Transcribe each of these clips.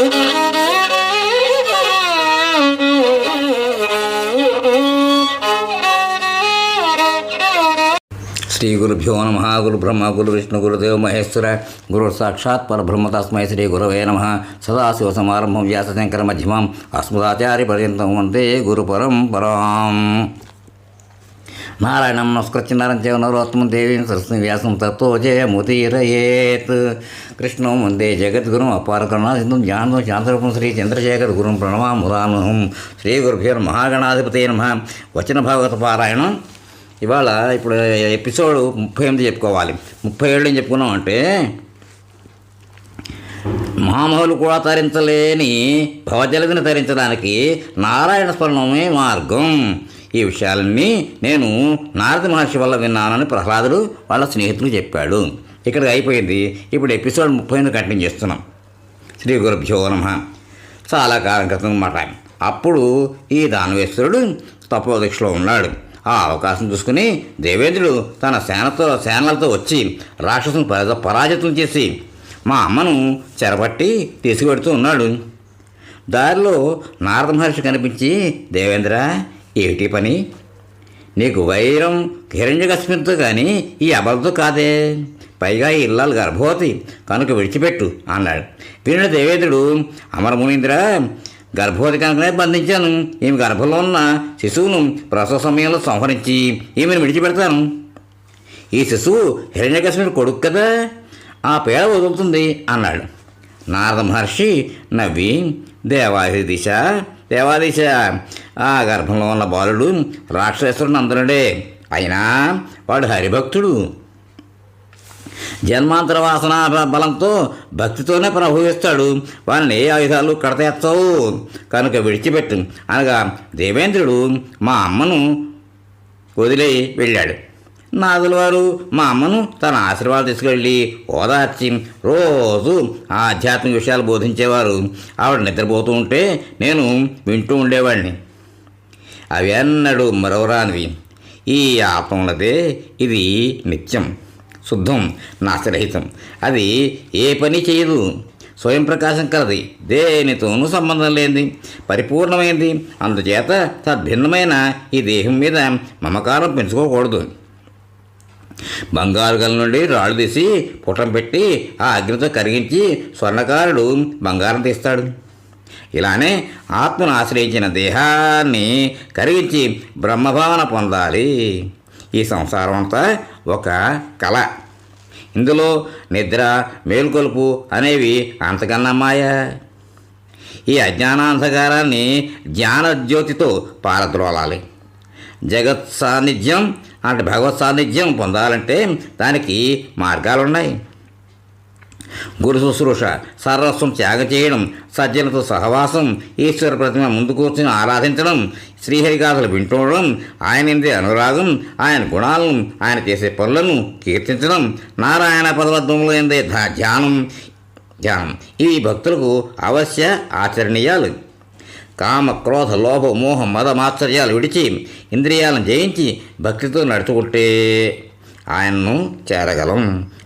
శ్రీ గురుభ్యో నమః. గురు బ్రహ్మ గురు విష్ణు గురుదేవ మహేశ్వర గురు సాక్షాత్ పరబ్రహ్మ తస్మై శ్రీ గురవే నమః. సదాశివ సమారంభం వ్యాసశంకర మధ్యమం అస్మదాచార్య పర్యంతం వందే గురు పరంపరాం. నారాయణం నమస్కృత్య నరం చైవ నరోత్తమం దేవీం సరస్వతీం వ్యాసం తత్తో జయముదీరయేత్. కృష్ణం వందే జగద్గురుం అపార కరుణాసింధుం జ్ఞానం శాంతరూపం శ్రీ చంద్రశేఖర గురుం ప్రణమాముదామహం. శ్రీ గురుభ్యో మహాగణాధిపతయే నమః. వచన భాగవత పారాయణం. ఇవాళ ఇప్పుడు ఎపిసోడ్ 38 చెప్పుకోవాలి. 37 ఏం చెప్పుకున్నామంటే, మహామహులు కూడా తరించలేని భవజలదిని తరించడానికి నారాయణ స్మరణమే మార్గం. ఈ విషయాలన్నీ నేను నారద మహర్షి వల్ల విన్నానని ప్రహ్లాదుడు వాళ్ళ స్నేహితులు చెప్పాడు. ఇక్కడికి అయిపోయింది. ఇప్పుడు ఎపిసోడ్ 38 కంటిన్యూ చేస్తున్నాం. శ్రీ గురుభ్యో నమః. చాలా కాలం క్రితం మాట. అప్పుడు ఈ దానవేశ్వరుడు తపోదీక్షలో ఉన్నాడు. ఆ అవకాశం చూసుకుని దేవేంద్రుడు తన సేనలతో వచ్చి రాక్షసుని పరాజితం చేసి మా అమ్మను చెరపట్టి తీసుకువెడుతూ ఉన్నాడు. దారిలో నారద మహర్షి కనిపించి, దేవేంద్ర, ఏమిటి పని? నీకు వైరం హిరణ్యకశిపునితో కానీ ఈ అబలతో కాదే. పైగా ఈ ఇల్లాలు గర్భవతి కనుక విడిచిపెట్టు అన్నాడు. వినిన దేవేంద్రుడు, అమరమునీంద్ర, గర్భవతి కనుకనే బంధించాను. ఈమె గర్భంలో ఉన్న శిశువును ప్రసవ సమయంలో సంహరించి ఈమెను విడిచిపెడతాను. ఈ శిశువు హిరణ్యకశిపుని కొడుకు కదా, ఆ పేడ వదులుతుంది అన్నాడు. నారద మహర్షి నవ్వి, దేవాదీశ, ఆ గర్భంలో ఉన్న బాలుడు రాక్షసుడు నందనుడే. అయినా వాడు హరిభక్తుడు. జన్మాంతర వాసన బలంతో భక్తితోనే ప్రభవిస్తాడు. వారిని ఏ ఆయుధాలు కడతెచ్చవు కనుక విడిచిపెట్టు అనగా దేవేంద్రుడు మా అమ్మను వదిలి వెళ్ళాడు. నాదుల వారు మా అమ్మను తన ఆశీర్వాదం తీసుకెళ్ళి ఓదార్చి రోజు ఆధ్యాత్మిక విషయాలు బోధించేవారు. ఆవిడ నిద్రపోతూ ఉంటే నేను వింటూ ఉండేవాడిని. అవి అన్నడు మరవరానివి. ఈ ఆత్మలదే ఇది నిత్యం, శుద్ధం, నాశరహితం. అది ఏ పని చేయదు, స్వయం ప్రకాశం కలది, దేనితోనూ సంబంధం లేనిది, పరిపూర్ణమైనది. అందుచేత తద్భిన్నమైన ఈ దేహం మీద మమకారం పెంచుకోకూడదు. బంగారు గల నుండి రాళ్ళు తీసి పుటం పెట్టి ఆ అగ్నితో కరిగించి స్వర్ణకారుడు బంగారం తీస్తాడు. ఇలానే ఆత్మను ఆశ్రయించిన దేహాన్ని కరిగించి బ్రహ్మభావన పొందాలి. ఈ సంసారం అంతా ఒక కళ. ఇందులో నిద్ర, మేల్కొలుపు అనేవి అంతకన్నా మాయ. ఈ అజ్ఞానాంధకారాన్ని జ్ఞానజ్యోతితో పారద్రోలాలి. జగత్ సాన్నిధ్యం అంటే భగవత్ సాన్నిధ్యం పొందాలంటే దానికి మార్గాలున్నాయి. గురు శుశ్రూష, సర్వస్వం త్యాగం చేయడం, సజ్జలతో సహవాసం, ఈశ్వర ప్రతిమ ముందు కూర్చుని ఆరాధించడం, శ్రీహరిగాథలు వింటుండడం, ఆయన ఎందే అనురాగం, ఆయన గుణాలను, ఆయన చేసే పనులను కీర్తించడం, నారాయణ పదవద్వంలో ఎందే ధ్యానం. ఇవి భక్తులకు అవశ్య ఆచరణీయాలు. కామ, క్రోధ, లోభ, మోహ, మద, మాత్సర్యాలు విడిచి ఇంద్రియాలను జయించి భక్తితో నడుచుకుంటే ఆయన్ను చేరగలం.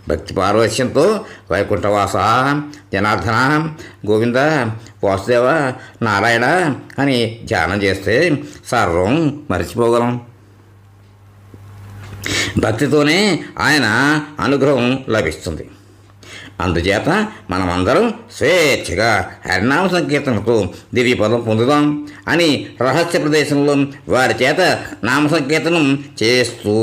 భక్తి పార్వశ్యంతో వైకుంఠవాస, జనార్దన, గోవింద, వాసుదేవ, నారాయణ అని ధ్యానం చేస్తే సర్వం మరిచిపోగలం. భక్తితోనే ఆయన అనుగ్రహం లభిస్తుంది. అందుచేత మనమందరం స్వేచ్ఛగా హరినామ సంకీర్తనతో దివ్య పదం పొందుదాం అని రహస్య ప్రదేశంలో వారి చేత నామ సంకీర్తనం చేయిస్తూ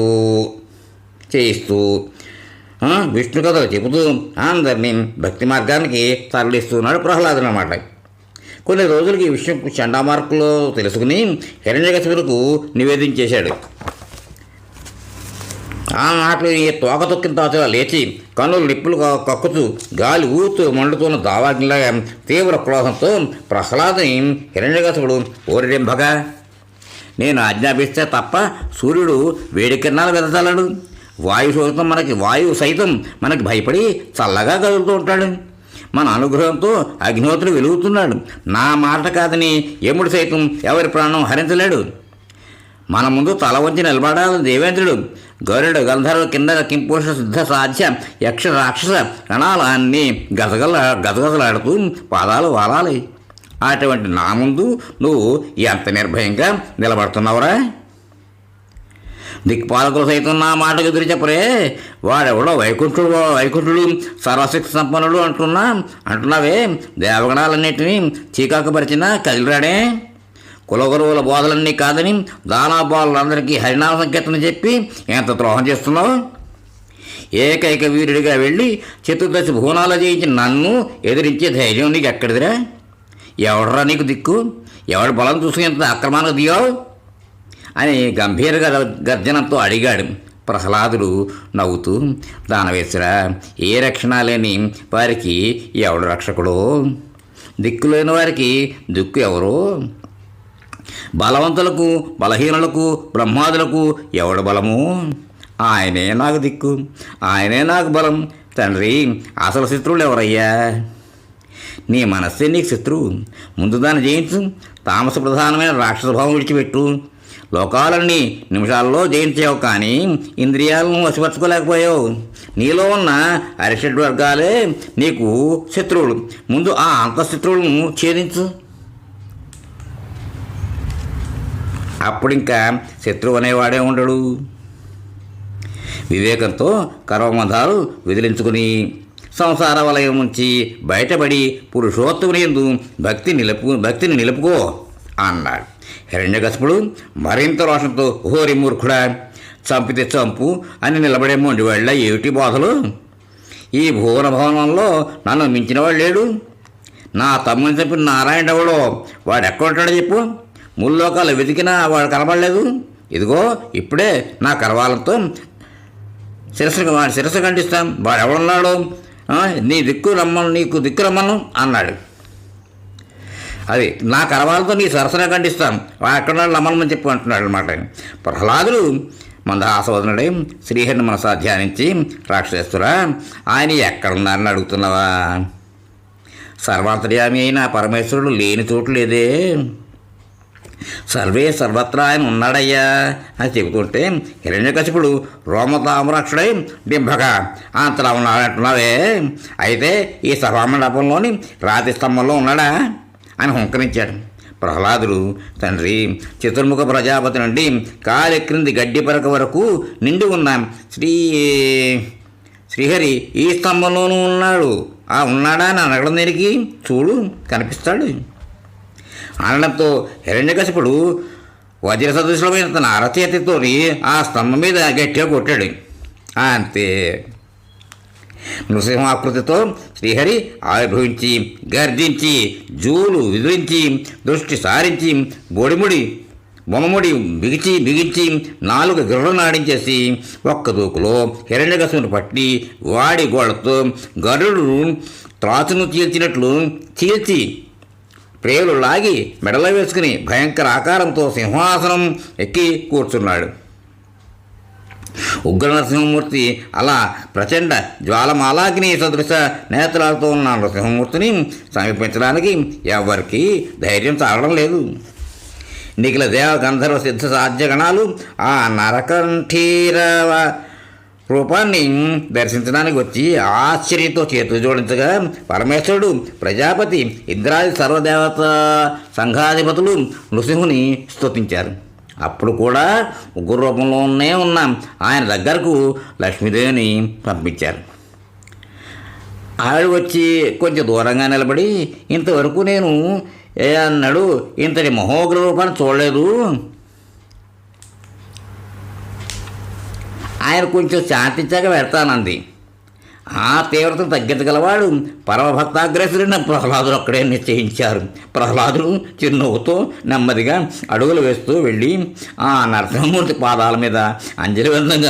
విష్ణు కథలు చెబుతూ అందరినీ భక్తి మార్గానికి తరలిస్తున్నాడు ప్రహ్లాదుడు అన్నమాట. కొన్ని రోజులకి ఈ విషయం చండామార్కులో తెలుసుకుని హిరణ్యకశిపునకు నివేదించేశాడు. ఆ మాటలు ఈ తోక తొక్కిన తాచలా లేచి కన్నులు నిప్పులు కక్కుతూ గాలి ఊతూ మండుతున్న దావాగ్నిలాగా తీవ్ర క్రోధంతో ప్రహ్లాదుని హిరణ్యకశిపుడు, ఓరిడింభగా, నేను ఆజ్ఞాపిస్తే తప్ప సూర్యుడు వేడి కిరణాలు వెదజల్లడు. వాయువు సైతం మనకి భయపడి చల్లగా కదులుతూ ఉంటాడు. మన అనుగ్రహంతో అగ్నిహోత్రుడు వెలుగుతున్నాడు. నా మాట కాదని యముడు సైతం ఎవరి ప్రాణం హరించలేడు. మన ముందు తల వంచి నిలబడాలని దేవేంద్రుడు గరుడు గంధర్వ కిన్నర కింపురుష సిద్ధ సాధ్య యక్ష రాక్షస గణాలు అన్నీ గజగజలాడుతూ పాదాలు వాలాలి. అటువంటి నా ముందు నువ్వు ఎంత నిర్భయంగా నిలబడుతున్నావురా? దిక్పాలకులు సైతం నా మాటకు ఎదురు చెప్పరే. వాడెవడో వైకుంఠుడు సర్వశక్తి సంపన్నుడు అంటున్నావే. దేవగణాలన్నింటినీ చీకాకుపరిచిన కదిలిరాడే. కులగురువుల బోధలన్నీ కాదని దానాబాలులందరికీ హరినామ సంకీర్తన చెప్పి ఎంత ద్రోహం చేస్తున్నావు? ఏకైక వీరుడిగా వెళ్ళి చతుర్దశ భువనాలు జయించి నన్ను ఎదిరించే ధైర్యం నీకు ఎక్కడిదిరా? ఎవడరా నీకు దిక్కు? ఎవడి బలం చూసి ఎంత అక్రమానికి దిగావు అని గంభీర గర్జనంతో అడిగాడు. ప్రహ్లాదుడు నవ్వుతూ, దానవేశ్వరా, ఏ రక్షణ లేని వారికి ఎవడు రక్షకుడో? దిక్కులేని వారికి దిక్కు ఎవరో? బలవంతులకు బలహీనులకు బ్రహ్మాదులకు ఎవడు బలము? ఆయనే నాకు దిక్కు, ఆయనే నాకు బలం. తండ్రి, అసలు శత్రువులు ఎవరయ్యా? నీ మనస్సే నీకు శత్రువు. ముందు దాన్ని జయించు. తామస ప్రధానమైన రాక్షస భావం విడిచిపెట్టు. లోకాలన్నీ నిమిషాల్లో జయించావు, కానీ ఇంద్రియాలను వశపరచుకోలేకపోయావు. నీలో ఉన్న అరిషడ్ వర్గాలే నీకు శత్రువులు. ముందు ఆ అంతఃశత్రువులను ఛేదించు. అప్పుడింకా శత్రువు అనేవాడే ఉండడు. వివేకంతో కర్మబంధాలు విదిలించుకుని సంసార వలయం నుంచి బయటపడి పురుషోత్తముని యందు భక్తిని నిలుపుకో అన్నాడు. హిరణ్యకశిపుడు మరింత రోషంతో, హోరి మూర్ఖుడా, చంపితే చంపు అని నిలబడే మొండివాళ్ళ ఏమిటి బోధలు? ఈ భువన భవనంలో నన్ను మించిన వాడు లేడు. నా తమ్ముని చంపిన నారాయణ ఎవడో, వాడు ఎక్కడుంటాడో చెప్పు. ముల్లోకాలు వెతికినా వాడు కనబడలేదు. ఇదిగో ఇప్పుడే నా కరవాలంతో శిరస్సు ఖండిస్తాం. వాడు ఎవడున్నాడు? నీకు దిక్కు రమ్మను అన్నాడు. అది నా కరవాలతో నీ సరసన ఖండిస్తాం. వాడు ఎక్కడున్నాడు రమ్మని చెప్పు అంటున్నాడు అనమాట. ప్రహ్లాదుడు మందహాసవదనుడై శ్రీహరిని మనసా ధ్యానించి, రాక్షసేశ్వరా, ఆయన ఎక్కడున్నారని అడుగుతున్నావా? సర్వాంతర్యామి అయిన పరమేశ్వరుడు లేని చోటు లేదే. సర్వత్రా ఆయన ఉన్నాడయ్యా అని చెబుతుంటే హిరణ్యకశిపుడు రోమతామరాక్షుడై బింబగా అంతలా ఉన్నాడంటున్నావే, అయితే ఈ సభామండపంలోని రాతి స్తంభంలో ఉన్నాడా అని హుంకరించాడు. ప్రహ్లాదుడు, తండ్రి, చతుర్ముఖ ప్రజాపతి నుండి కాలి క్రింది గడ్డి పరక వరకు నిండి ఉన్న శ్రీహరి ఈ స్తంభంలోనూ ఉన్నాడు. ఉన్నాడా అని అడగడం దేనికి? చూడు, కనిపిస్తాడు అనడంతో హిరణ్యకశిపుడు వజ్ర సదృశమైన తన అరచేతితో ఆ స్తంభం మీద గట్టిగా కొట్టాడు. అంతే. నృసింహాకృతితో శ్రీహరి ఆవిర్భవించి గర్జించి జూలు విదిరించి దృష్టి సారించి బొమ్మముడి బిగించి 4 గిర్రలు నాడించేసి ఒక్క దూకులో హిరణ్యకశిపుని పట్టి వాడి గోళ్లతో గరుడు త్రాచును చీల్చినట్లు చీల్చి ప్రేలు లాగి మెడలో వేసుకుని భయంకర ఆకారంతో సింహాసనం ఎక్కి కూర్చున్నాడు. ఉగ్ర నరసింహమూర్తి అలా ప్రచండ జ్వాలమాలాగ్ని సదృశ నేత్రాలతో ఉన్న నరసింహమూర్తిని సమీపించడానికి ఎవరికి ధైర్యం చాలడం లేదు. నిఖిల దేవ గంధర్వ సిద్ధ సాధ్యగణాలు ఆ నరకంఠీరవ రూపాన్ని దర్శించడానికి వచ్చి ఆశ్చర్యంతో చేతులు జోడించగా పరమేశ్వరుడు, ప్రజాపతి, ఇంద్రాది సర్వదేవత సంఘాధిపతులు నృసింహుని స్తుతించారు. అప్పుడు కూడా ఉగ్ర రూపంలోనే ఉన్న ఆయన దగ్గరకు లక్ష్మీదేవిని పంపించారు. ఆవిడ వచ్చి కొంచెం దూరంగా నిలబడి, ఇంతవరకు నేను అన్నాడు ఇంతటి మహోగ్ర రూపాన్ని చూడలేదు. ఆయన కొంచెం శాంతించాక పెడతానంది. ఆ తీవ్రతను తగ్గించగలవాడు పరమభక్తాగ్రేసుడైన ప్రహ్లాదుడు ఒక్కడే నిశ్చయించారు. ప్రహ్లాదుడు చిరునవ్వుతో నెమ్మదిగా అడుగులు వేస్తూ వెళ్ళి ఆ నరసింహమూర్తి పాదాల మీద అంజలిబంధం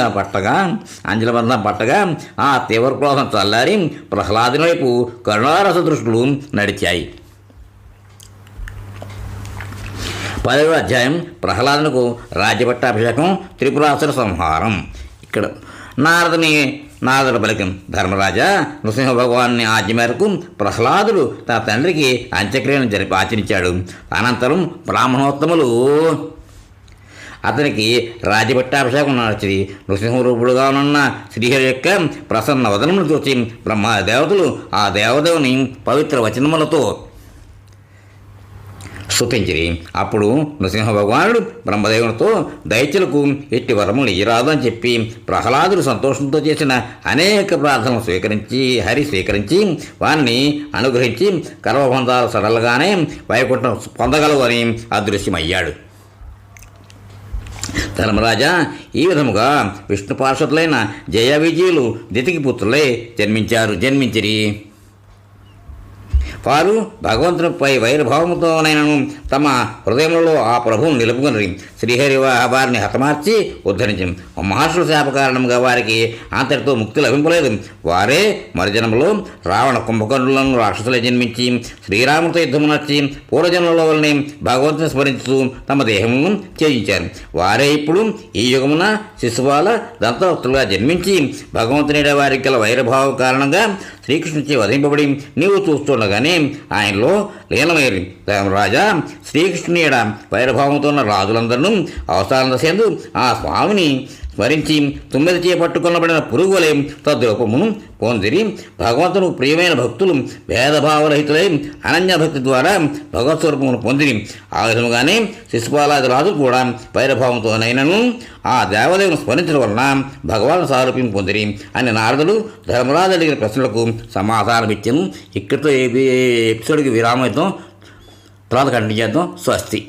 పట్టగా ఆ తీవ్ర క్రోధం చల్లారి ప్రహ్లాదుని వైపు కరుణారస దృష్టులు నడిచాయి. 10వ అధ్యాయం ప్రహ్లాదునకు రాజ్యపట్టాభిషేకం, త్రిపురాసుర సంహారం. ఇక్కడ నారదుడు పలికం, ధర్మరాజా, నృసింహ భగవాన్ని ఆజ్ఞ మేరకు ప్రహ్లాదుడు తన తండ్రికి అంత్యక్రియను ఆచరించాడు. అనంతరం బ్రాహ్మణోత్తములు అతనికి రాజపట్టాభిషేకం నడిచింది. నృసింహరూపుడుగా ఉన్న శ్రీహరి యొక్క ప్రసన్న వదనమును చూసి బ్రహ్మదేవతలు ఆ దేవదేవుని పవిత్ర వచనములతో స్తుతించిరి. అప్పుడు నృసింహ భగవానుడు బ్రహ్మదేవునితో దైత్యులకు ఎట్టి వరములు ఇయ్యరాదు అని చెప్పి ప్రహ్లాదుడు సంతోషంతో చేసిన అనేక ప్రార్థనలు హరి స్వీకరించి వారిని అనుగ్రహించి కర్మబంధాలు సడలుగానే వైకుంఠం పొందగలవు అని అదృశ్యమయ్యాడు. ధర్మరాజా, ఈ విధముగా విష్ణు పార్షదులైన జయ విజయులు దితికి పుత్రులై జన్మించిరి. వారు భగవంతునిపై వైరభావముతోనైనను తమ హృదయంలో ఆ ప్రభువును నిలుపుకుని శ్రీహరి వారిని హతమార్చి ఉద్ధరించింది. మహర్షుల శాప కారణంగా వారికి అంతటితో ముక్తి లభింపలేదు. వారే మరుజన్మలో రావణ కుంభకర్ణులను రాక్షసులై జన్మించి శ్రీరాముడితో యుద్ధము నచ్చి పూర్వజన్మలో వలనే భగవంతుని స్మరించుతూ తమ దేహమును త్యజించారు. వారే ఇప్పుడు ఈ యుగమున శిశుపాల దంతవక్తులుగా జన్మించి భగవంతుని వారికి గల వైరభావం కారణంగా శ్రీకృష్ణుచే వధింపబడి నీవు చూస్తుండగానే ఆయనలో లీనమయ్యారు. రాజా, శ్రీకృష్ణుని ఎడ వైరభావంతో ఉన్న రాజులందరూ అవసరం దశందు ఆ స్వామిని స్మరించి తుమ్మెద చేపట్టుకొనబడిన పురుగు వలె తద్రూపమును పొందిరి. భగవంతునికి ప్రియమైన భక్తులు భేదభావరహితులై అనన్యభక్తి ద్వారా భగవత్ స్వరూపమును పొందిరి. ఆ విధముగానే శిశుపాలాది రాజు కూడా వైరభావంతోనైనను ఆ దేవదేవుని స్మరించడం వలన భగవాన్ సారూప్యం పొందిరి అని నారదుడు ధర్మరాజు అడిగిన ప్రశ్నలకు సమాధానమిచ్చాను. ఇక్కడితో ఎపిసోడ్కి విరామం ఇద్దాం. తర్వాత కంటిన్యూ చేద్దాం. స్వస్తి.